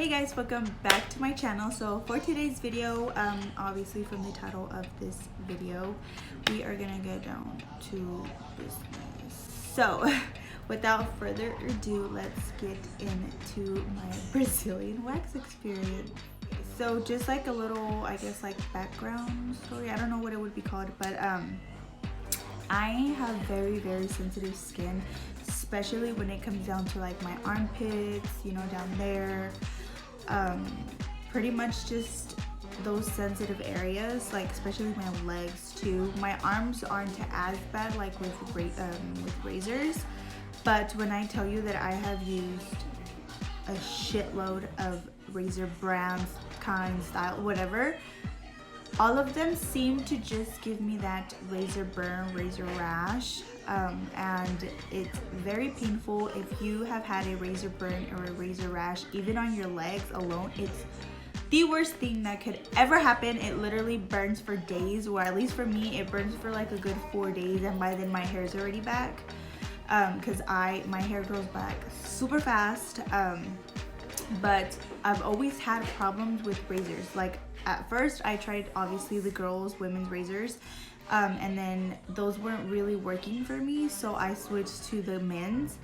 Hey guys, welcome back to my channel. So for today's video, obviously from the title of this video, we are gonna get down to business. So without further ado, let's get into my Brazilian wax experience. So just like a little, I guess, like background story, I don't know what it would be called, but I have very sensitive skin, especially when it comes down to like my armpits, you know, down there. Pretty much just those sensitive areas, like especially my legs too. My arms aren't as bad like with razors, but when I tell you that I have used a shitload of razor brands, kind, style, whatever, all of them seem to just give me that razor burn, razor rash, and it's very painful. If you have had a razor burn or a razor rash, even on your legs alone, it's the worst thing that could ever happen. It literally burns for days, or at least for me, it burns for like a good 4 days, and by then my hair is already back, because my hair grows back super fast. But I've always had problems with razors. Like at first I tried obviously the women's razors, and then those weren't really working for me, so I switched to the men's,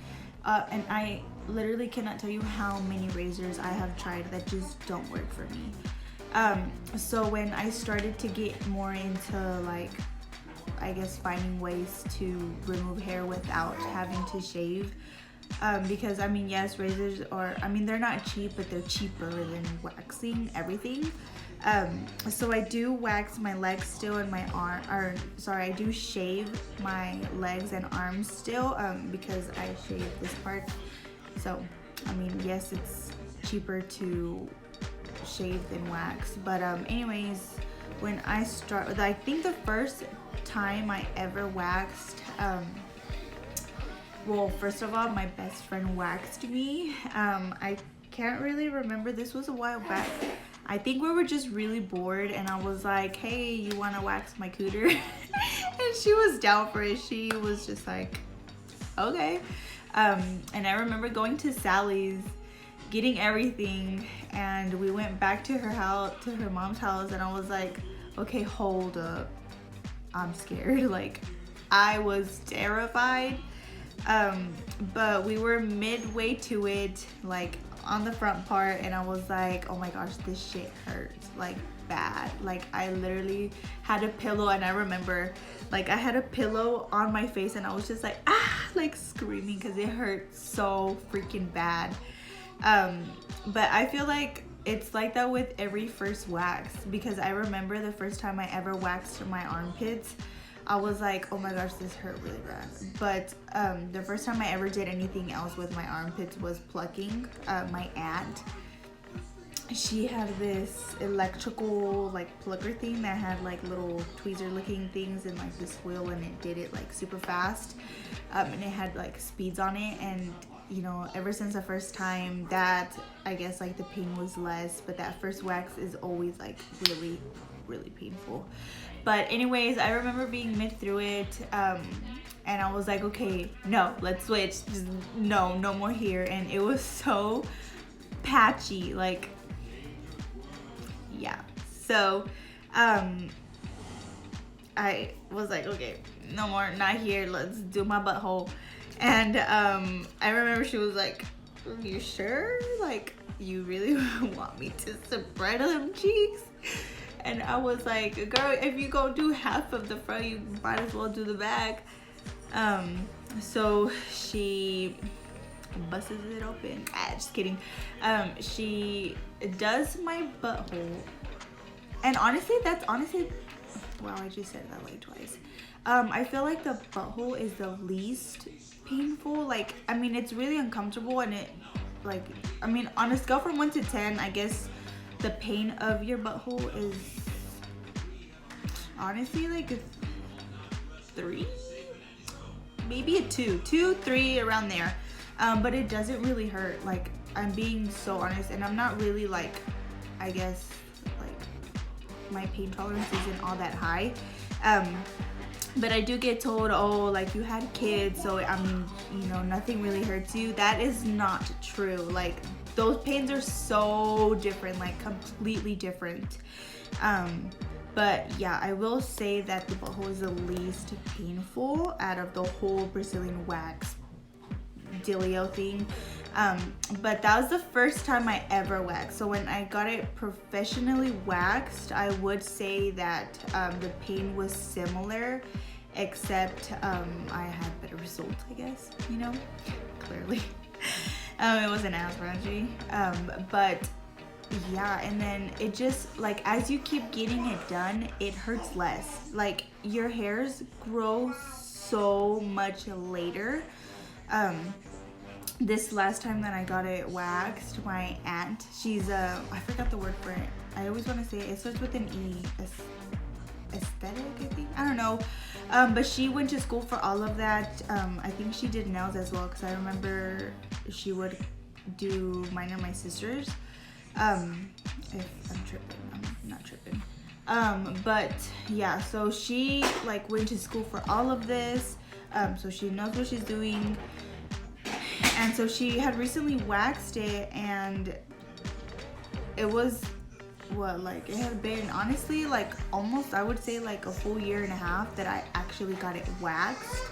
and I literally cannot tell you how many razors I have tried that just don't work for me. So when I started to get more into, like, I guess finding ways to remove hair without having to shave, because I mean, yes, razors are, I mean, they're not cheap, but they're cheaper than waxing everything. So I do wax my legs still, and my I do shave my legs and arms still, because I shave this part. So I mean, yes, it's cheaper to shave than wax, but anyways, when I think the first time I ever waxed, well, first of all, my best friend waxed me. I can't really remember, this was a while back. I think we were just really bored, and I was like, hey, you want to wax my cooter? And she was down for it. She was just like, okay. And I remember going to Sally's, getting everything, and we went back to her house, to her mom's house, and I was like, okay, hold up, I'm scared. Like, I was terrified. But we were midway to it, like on the front part, and I was like, oh my gosh, this shit hurts like bad. Like, I literally had a pillow, and I remember, like, I had a pillow on my face, and I was just like, like screaming because it hurt so freaking bad. But I feel like it's like that with every first wax, because I remember the first time I ever waxed my armpits, I was like, oh my gosh, this hurt really bad. But the first time I ever did anything else with my armpits was plucking. My aunt, she had this electrical like plucker thing that had like little tweezer looking things and like this wheel, and it did it like super fast, and it had like speeds on it. And you know, ever since the first time, that, I guess, like the pain was less, but that first wax is always like really painful. But anyways, I remember being mid through it, and I was like, okay, no, let's switch. Just no more here. And it was so patchy, like, yeah. So I was like, okay, no more, not here, let's do my butthole. And I remember she was like, are you sure? Like, you really want me to spread them cheeks? And I was like, girl, if you go do half of the front, you might as well do the back. So she busts it open. Just kidding. She does my butthole. And honestly, wow, I just said that like twice. I feel like the butthole is the least painful. Like, I mean, it's really uncomfortable, and it, like, I mean, on a scale from 1 to 10, I guess the pain of your butthole is honestly like a 3, maybe a 2, 3, around there. But it doesn't really hurt. Like, I'm being so honest, and I'm not really, like, I guess, like, my pain tolerance isn't all that high. But I do get told, oh, like, you had kids, so I mean, you know, nothing really hurts you. That is not true. Like, those pains are so different, like completely different. But yeah, I will say that the butthole is the least painful out of the whole Brazilian wax dealio thing. But that was the first time I ever waxed. So when I got it professionally waxed, I would say that the pain was similar, except I had better results, I guess, you know, clearly. It wasn't as raunchy, but yeah. And then it just, like, as you keep getting it done, it hurts less. Like, your hairs grow so much later. This last time that I got it waxed, my aunt, she's I forgot the word for it. I always want to say it starts with an E. Aesthetic, I think. I don't know. But she went to school for all of that. I think she did nails as well, because I remember she would do mine and my sister's. If I'm tripping, I'm not tripping. But yeah, so she like went to school for all of this. So she knows what she's doing. And so she had recently waxed it, and it was what, like, it had been honestly like almost, I would say, like a full year and a half that I actually got it waxed.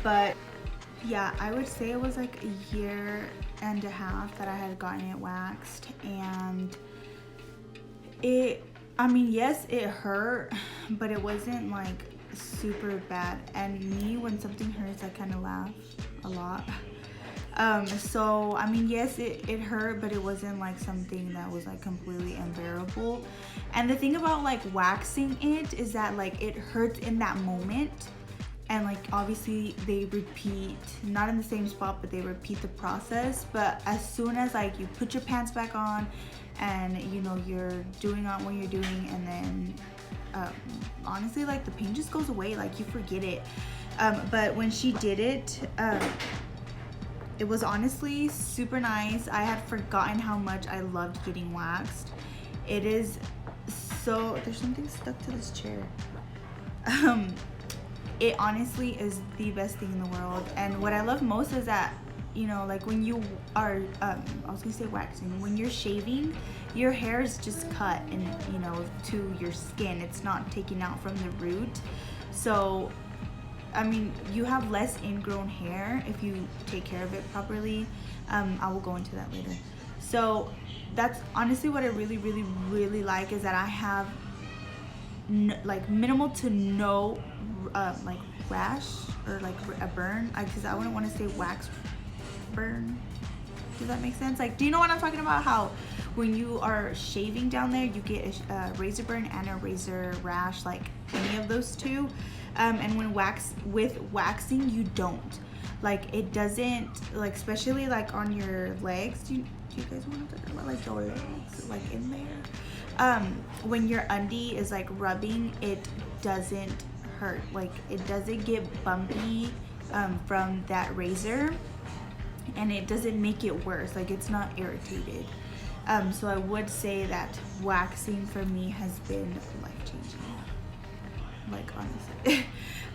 But yeah, I would say it was like a year and a half that I had gotten it waxed, and it, I mean, yes, it hurt, but it wasn't like super bad. And me, when something hurts, I kind of laugh a lot. So I mean, yes, it hurt, but it wasn't like something that was like completely unbearable. And the thing about like waxing it is that like it hurts in that moment, and like obviously they repeat, not in the same spot, but they repeat the process. But as soon as like you put your pants back on and you know you're doing on what you're doing, and then honestly, like the pain just goes away, like you forget it. But when she did it, it was honestly super nice. I had forgotten how much I loved getting waxed. It is so, there's something stuck to this chair. It honestly is the best thing in the world. And what I love most is that, you know, like when you are, I was gonna say waxing, when you're shaving, your hair is just cut and, you know, to your skin. It's not taken out from the root. So I mean, you have less ingrown hair if you take care of it properly. I will go into that later. So that's honestly what I really like, is that I have like minimal to no like rash or like a burn, because I wouldn't want to say wax burn. Does that make sense? Like, do you know what I'm talking about? How when you are shaving down there, you get a razor burn and a razor rash, like any of those two. And when waxing, you don't. Like, it doesn't, like, especially like on your legs. Do you guys want to talk about like your legs, like in there? When your undie is like rubbing, it doesn't hurt. Like, it doesn't get bumpy from that razor, and it doesn't make it worse. Like, it's not irritated. So I would say that waxing for me has been life-changing. Like, honestly.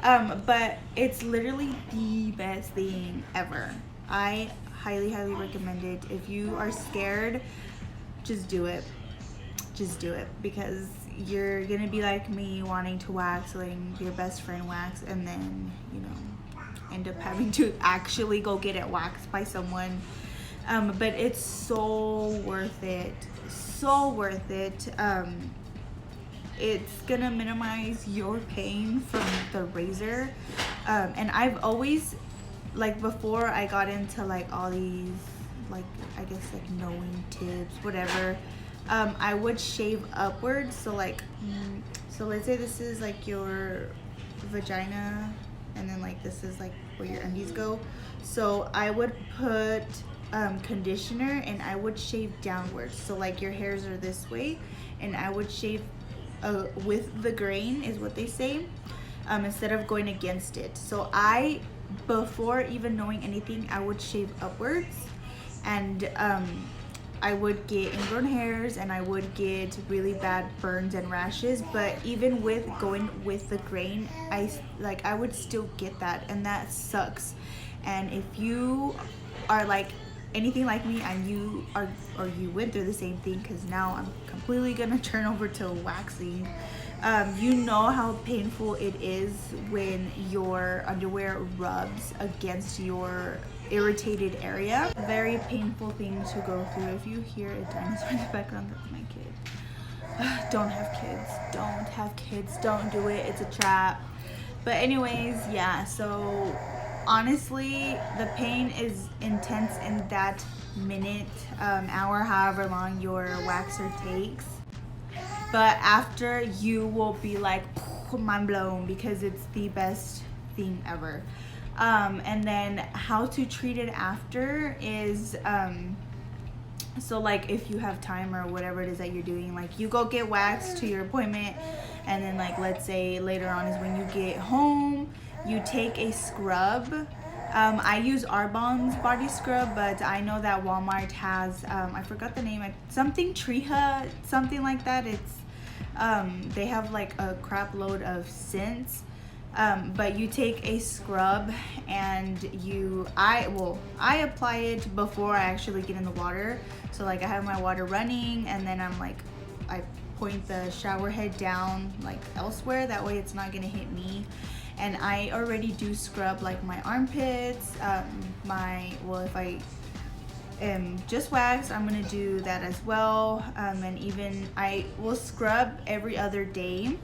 But it's literally the best thing ever. I highly recommend it. If you are scared, just do it. Just do it, because you're gonna be like me, wanting to wax, letting your best friend wax, and then, you know, end up having to actually go get it waxed by someone. But it's so worth it. So worth it. It's gonna minimize your pain from the razor. And I've always, like, before I got into like all these, like, I guess like knowing tips, whatever, I would shave upwards. So like, so let's say this is like your vagina, and then like this is like where your undies go. So I would put conditioner, and I would shave downwards. So like your hairs are this way, and I would shave with the grain, is what they say, instead of going against it. So I, before even knowing anything, I would shave upwards, and I would get ingrown hairs, and I would get really bad burns and rashes. But even with going with the grain, I would still get that, and that sucks. And if you are like anything like me and you are, or you went through the same thing, because now I'm completely gonna turn over to waxing. You know how painful it is when your underwear rubs against your irritated area. Very painful thing to go through. If you hear a dinosaur in the background, that's my kid. Don't have kids. Don't have kids. Don't do it. It's a trap. But anyways, yeah, so honestly, the pain is intense in that minute, hour, however long your waxer takes. But after, you will be like mind blown, because it's the best thing ever. And then how to treat it after is, so like if you have time or whatever it is that you're doing, like you go get waxed to your appointment, and then like let's say later on is when you get home, you take a scrub. I use Arbonne's body scrub, but I know that Walmart has, I forgot the name, something Triha, something like that. It's, they have like a crap load of scents. But you take a scrub and I apply it before I actually get in the water. So like I have my water running, and then I point the shower head down like elsewhere. That way it's not gonna hit me. And I already do scrub like my armpits, if I am just waxed, I'm gonna do that as well. And even I will scrub every other day.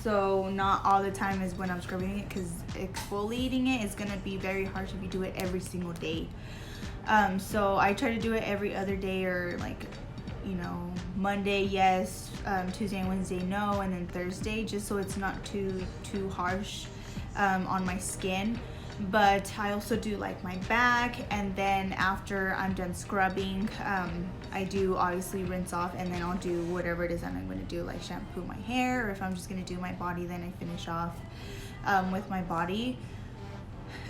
So not all the time is when I'm scrubbing it, because exfoliating it is gonna be very harsh if you do it every single day. So I try to do it every other day, or like, you know, Monday yes, Tuesday and Wednesday no, and then Thursday, just so it's not too harsh on my skin. But I also do like my back, and then after I'm done scrubbing, I do obviously rinse off, and then I'll do whatever it is that I'm going to do, like shampoo my hair, or if I'm just going to do my body, then I finish off with my body.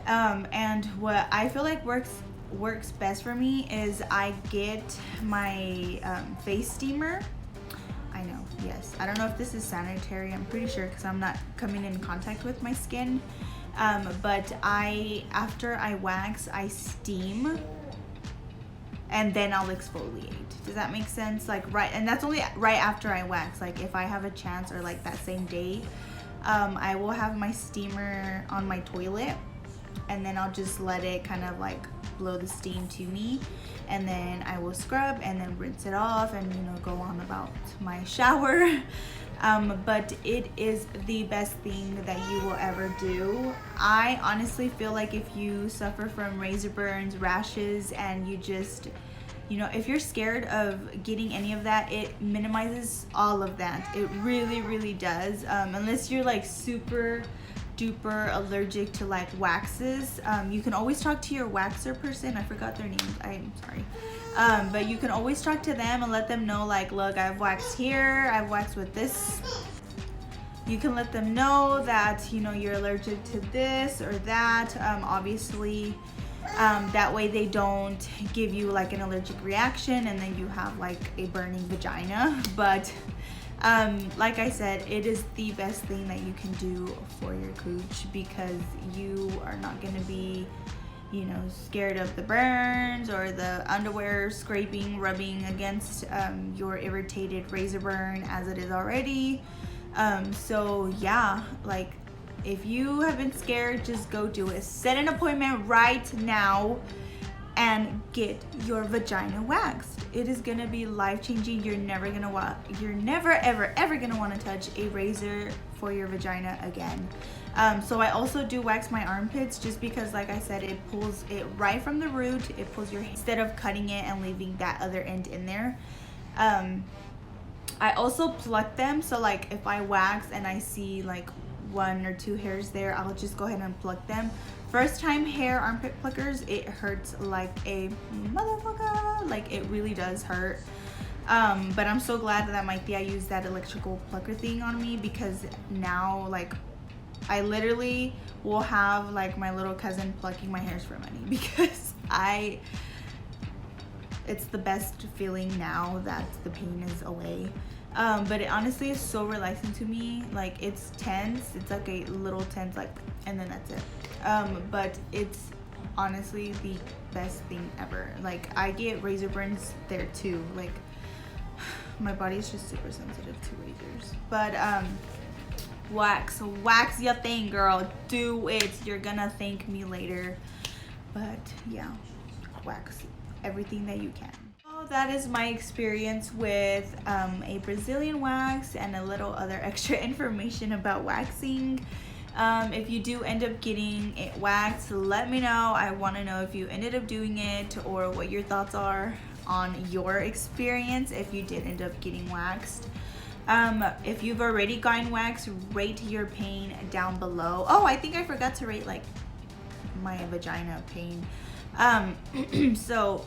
And what I feel like works best for me is I get my face steamer. I know, yes, I don't know if this is sanitary, I'm pretty sure, because I'm not coming in contact with my skin. But after I wax, I steam, and then I'll exfoliate. Does that make sense? Like and that's only right after I wax. Like if I have a chance, or like that same day, I will have my steamer on my toilet, and then I'll just let it kind of like blow the steam to me, and then I will scrub and then rinse it off, and you know, go on about my shower. But it is the best thing that you will ever do. I honestly feel like if you suffer from razor burns, rashes, and you just, you know, if you're scared of getting any of that, it minimizes all of that. It really, really does. Unless you're like super duper allergic to like waxes, you can always talk to your waxer person. I forgot their names, I'm sorry. But you can always talk to them and let them know, like, look, I've waxed here, I've waxed with this. You can let them know that, you know, you're allergic to this or that. Obviously, that way they don't give you like an allergic reaction, and then you have like a burning vagina. But like I said, it is the best thing that you can do for your cooch, because you are not going to be, you know, scared of the burns or the underwear scraping, rubbing against your irritated razor burn as it is already. So yeah, like if you have been scared, just go do it. Set an appointment right now and get your vagina waxed. It is gonna be life-changing. You're never ever gonna want to touch a razor for your vagina again. So I also do wax my armpits, just because, like I said, it pulls it right from the root. It pulls your, instead of cutting it and leaving that other end in there. I also pluck them, so like if I wax and I see like 1 or 2 hairs there, I'll just go ahead and pluck them. First time hair armpit pluckers, it hurts like a motherfucker. Like it really does hurt. But I'm so glad that my Tia used that electrical plucker thing on me, because now like I literally will have like my little cousin plucking my hairs for money, because it's the best feeling now that the pain is away. But it honestly is so relaxing to me. Like it's tense, it's like a little tense, like, and then that's it. But it's honestly the best thing ever. Like, I get razor burns there too. Like, my body is just super sensitive to razors. But wax your thing, girl. Do it. You're gonna thank me later. But yeah, wax everything that you can. So that is my experience with a Brazilian wax and a little other extra information about waxing. If you do end up getting it waxed, let me know. I want to know if you ended up doing it or what your thoughts are on your experience if you did end up getting waxed. If you've already gotten waxed, rate your pain down below. Oh, I think I forgot to rate like my vagina pain. So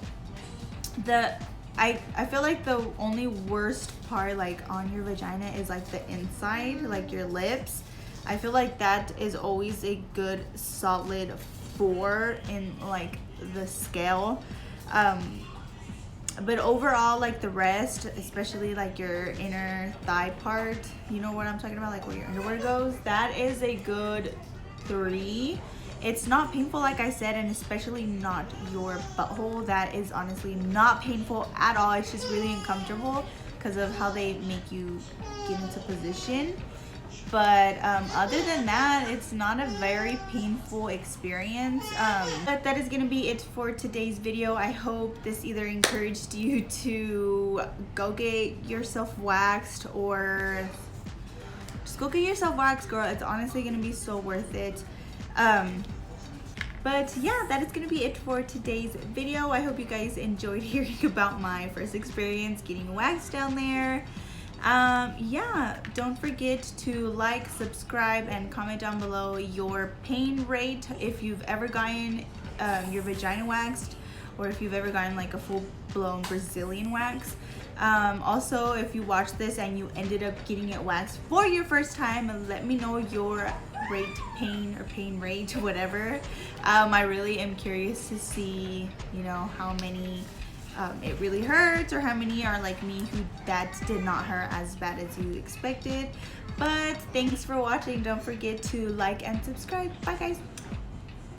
I feel like the only worst part like on your vagina is like the inside, like your lips. I feel like that is always a good solid 4 in like the scale. But overall, like the rest, especially like your inner thigh part, you know what I'm talking about, like where your underwear goes, that is a good 3. It's not painful, like I said, and especially not your butthole. That is honestly not painful at all. It's just really uncomfortable because of how they make you get into position. But other than that, it's not a very painful experience. But that is going to be it for today's video. I hope this either encouraged you to go get yourself waxed or just go get yourself waxed, girl. It's honestly going to be so worth it. But yeah, that is going to be it for today's video. I hope you guys enjoyed hearing about my first experience getting waxed down there. Yeah, don't forget to like, subscribe, and comment down below your pain rate if you've ever gotten your vagina waxed, or if you've ever gotten like a full-blown Brazilian wax. Also, if you watched this and you ended up getting it waxed for your first time, let me know your pain rate, whatever. I really am curious to see, you know, how many it really hurts, or how many are like me who that did not hurt as bad as you expected. But thanks for watching. Don't forget to like and subscribe. Bye guys.